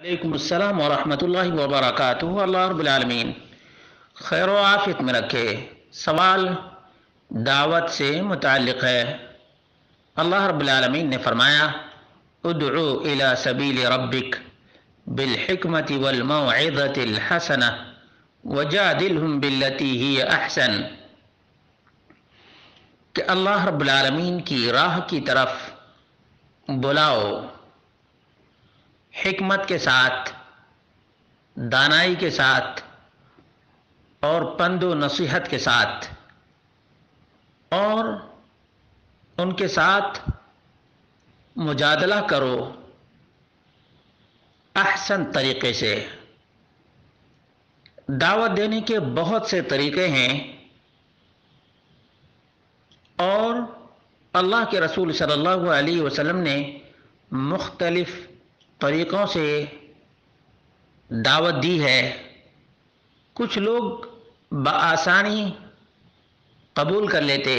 وعلیکم السلام ورحمۃ اللہ وبرکاتہ۔ اللہ رب العالمین خیر و عافیت میں رکھے۔ سوال دعوت سے متعلق ہے۔ اللہ رب العالمین نے فرمایا ادعو الی سبیل ربک بالحکمت والموعظۃ الحسنہ وجادلہم باللتی ہی احسن، کہ اللہ رب العالمین کی راہ کی طرف بلاؤ، حکمت کے ساتھ، دانائی کے ساتھ اور پند و نصیحت کے ساتھ، اور ان کے ساتھ مجادلہ کرو احسن طریقے سے۔ دعوت دینے کے بہت سے طریقے ہیں، اور اللہ کے رسول صلی اللہ علیہ وسلم نے مختلف طریقوں سے دعوت دی ہے۔ کچھ لوگ بآسانی قبول کر لیتے،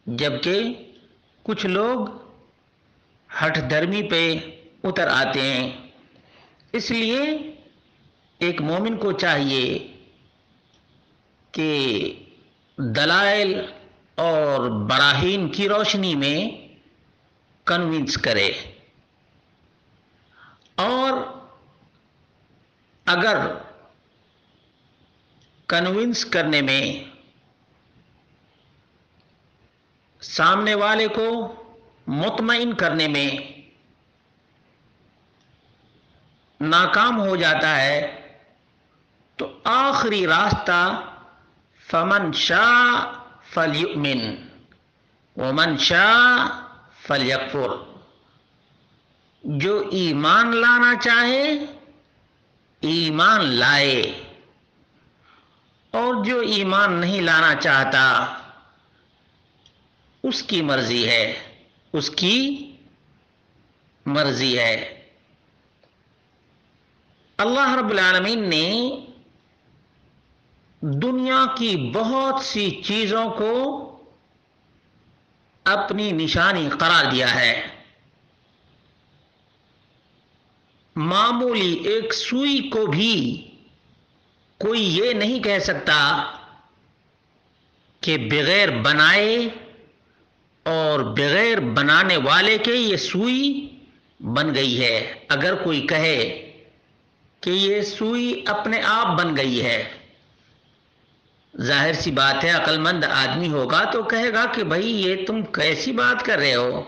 جبکہ کچھ لوگ ہٹ دھرمی پہ اتر آتے ہیں۔ اس لیے ایک مومن کو چاہیے کہ دلائل اور براہین کی روشنی میں کنونس کرے، اور اگر کنونس کرنے میں سامنے والے کو مطمئن کرنے میں ناکام ہو جاتا ہے تو آخری راستہ فمن شاء فلیؤمن ومن شاء فلیکفر، جو ایمان لانا چاہے ایمان لائے، اور جو ایمان نہیں لانا چاہتا اس کی مرضی ہے، اس کی مرضی ہے۔ اللہ رب العالمین نے دنیا کی بہت سی چیزوں کو اپنی نشانی قرار دیا ہے۔ معمولی ایک سوئی کو بھی کوئی یہ نہیں کہہ سکتا کہ بغیر بنائے اور بغیر بنانے والے کے یہ سوئی بن گئی ہے۔ اگر کوئی کہے کہ یہ سوئی اپنے آپ بن گئی ہے، ظاہر سی بات ہے عقل مند آدمی ہوگا تو کہے گا کہ بھائی یہ تم کیسی بات کر رہے ہو،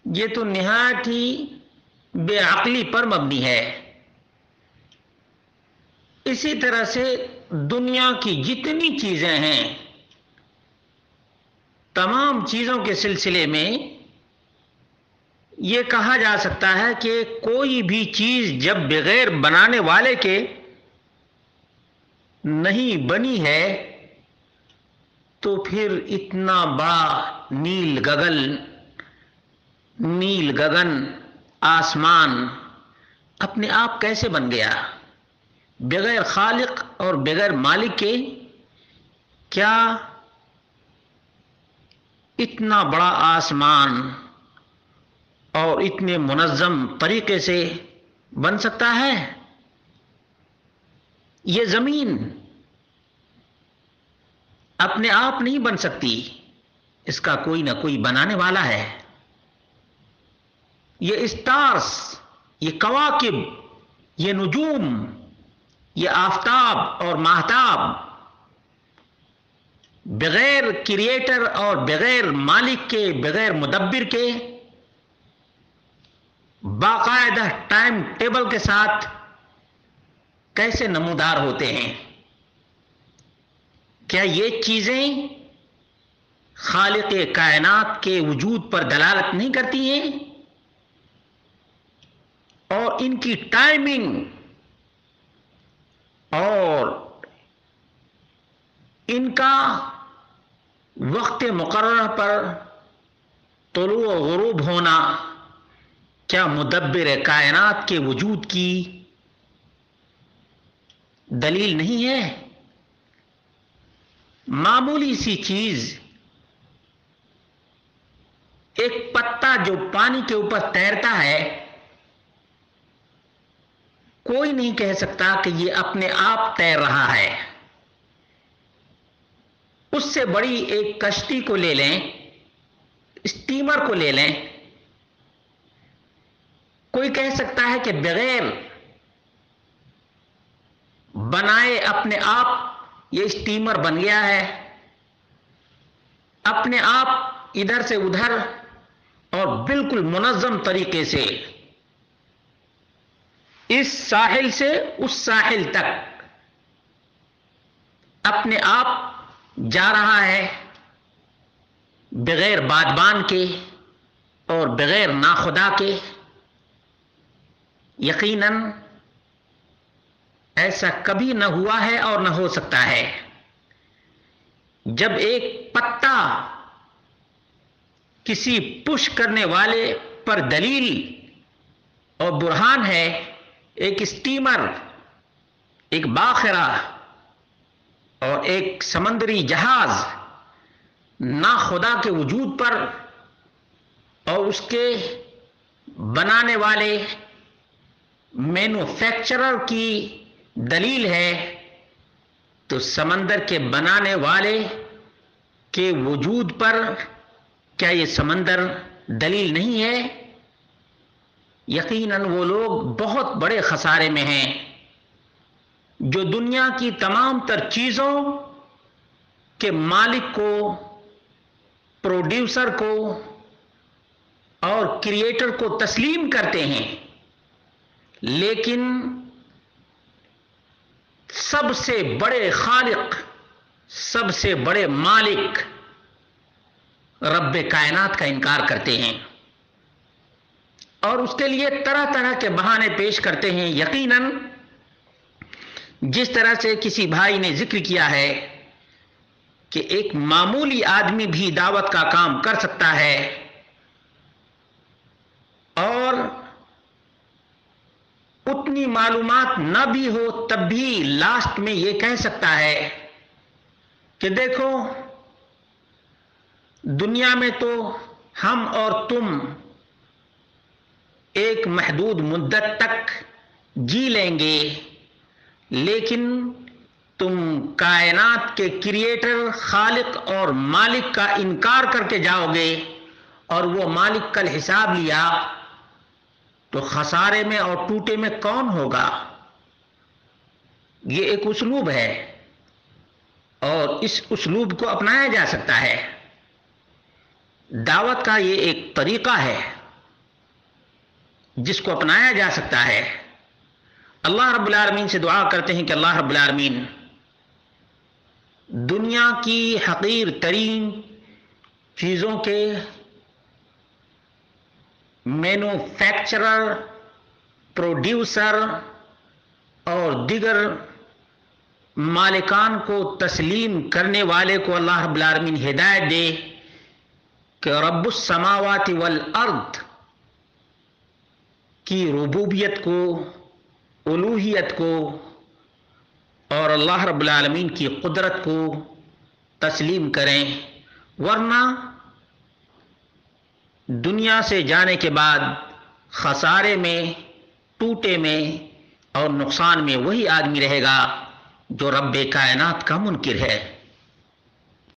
یہ تو نہایت ہی بے عقلی پر مبنی ہے۔ اسی طرح سے دنیا کی جتنی چیزیں ہیں، تمام چیزوں کے سلسلے میں یہ کہا جا سکتا ہے کہ کوئی بھی چیز جب بغیر بنانے والے کے نہیں بنی ہے تو پھر اتنا بڑا نیل گگن آسمان اپنے آپ کیسے بن گیا؟ بغیر خالق اور بغیر مالک کے کیا اتنا بڑا آسمان اور اتنے منظم طریقے سے بن سکتا ہے؟ یہ زمین اپنے آپ نہیں بن سکتی، اس کا کوئی نہ کوئی بنانے والا ہے۔ یہ اسٹارز، یہ کواکب، یہ نجوم، یہ آفتاب اور ماہتاب بغیر کریٹر اور بغیر مالک کے، بغیر مدبر کے، باقاعدہ ٹائم ٹیبل کے ساتھ کیسے نمودار ہوتے ہیں؟ کیا یہ چیزیں خالق کائنات کے وجود پر دلالت نہیں کرتی ہیں؟ اور ان کی ٹائمنگ اور ان کا وقت مقررہ پر طلوع و غروب ہونا کیا مدبر کائنات کے وجود کی دلیل نہیں ہے؟ معمولی سی چیز، ایک پتا جو پانی کے اوپر تیرتا ہے، کوئی نہیں کہہ سکتا کہ یہ اپنے آپ تیر رہا ہے۔ اس سے بڑی ایک کشتی کو لے لیں، اسٹیمر کو لے لیں، کوئی کہہ سکتا ہے کہ بغیر بنائے اپنے آپ یہ اسٹیمر بن گیا ہے، اپنے آپ ادھر سے ادھر اور بالکل منظم طریقے سے اس ساحل سے اس ساحل تک اپنے آپ جا رہا ہے، بغیر بادبان کے اور بغیر ناخدا کے؟ یقیناً ایسا کبھی نہ ہوا ہے اور نہ ہو سکتا ہے۔ جب ایک پتا کسی پش کرنے والے پر دلیل اور برہان ہے، ایک اسٹیمر، ایک باخرہ اور ایک سمندری جہاز ناخدا کے وجود پر اور اس کے بنانے والے مینوفیکچرر کی دلیل ہے، تو سمندر کے بنانے والے کے وجود پر کیا یہ سمندر دلیل نہیں ہے؟ یقیناً وہ لوگ بہت بڑے خسارے میں ہیں جو دنیا کی تمام تر چیزوں کے مالک کو، پروڈیوسر کو اور کریٹر کو تسلیم کرتے ہیں، لیکن سب سے بڑے خالق، سب سے بڑے مالک رب کائنات کا انکار کرتے ہیں اور اس کے لیے طرح طرح کے بہانے پیش کرتے ہیں۔ یقیناً جس طرح سے کسی بھائی نے ذکر کیا ہے کہ ایک معمولی آدمی بھی دعوت کا کام کر سکتا ہے اور اتنی معلومات نہ بھی ہو تب بھی لاسٹ میں یہ کہہ سکتا ہے کہ دیکھو دنیا میں تو ہم اور تم ایک محدود مدت تک جی لیں گے، لیکن تم کائنات کے کریٹر، خالق اور مالک کا انکار کر کے جاؤ گے اور وہ مالک کل حساب لیا تو خسارے میں اور ٹوٹے میں کون ہوگا؟ یہ ایک اسلوب ہے اور اس اسلوب کو اپنایا جا سکتا ہے۔ دعوت کا یہ ایک طریقہ ہے جس کو اپنایا جا سکتا ہے۔ اللہ رب العالمین سے دعا کرتے ہیں کہ اللہ رب العالمین دنیا کی حقیر ترین چیزوں کے مینوفیکچرر، پروڈیوسر اور دیگر مالکان کو تسلیم کرنے والے کو اللہ رب العالمین ہدایت دے کہ رب السماوات والارض کی ربوبیت کو، الوہیت کو اور اللہ رب العالمین کی قدرت کو تسلیم کریں، ورنہ دنیا سے جانے کے بعد خسارے میں، ٹوٹے میں اور نقصان میں وہی آدمی رہے گا جو رب کائنات کا منکر ہے۔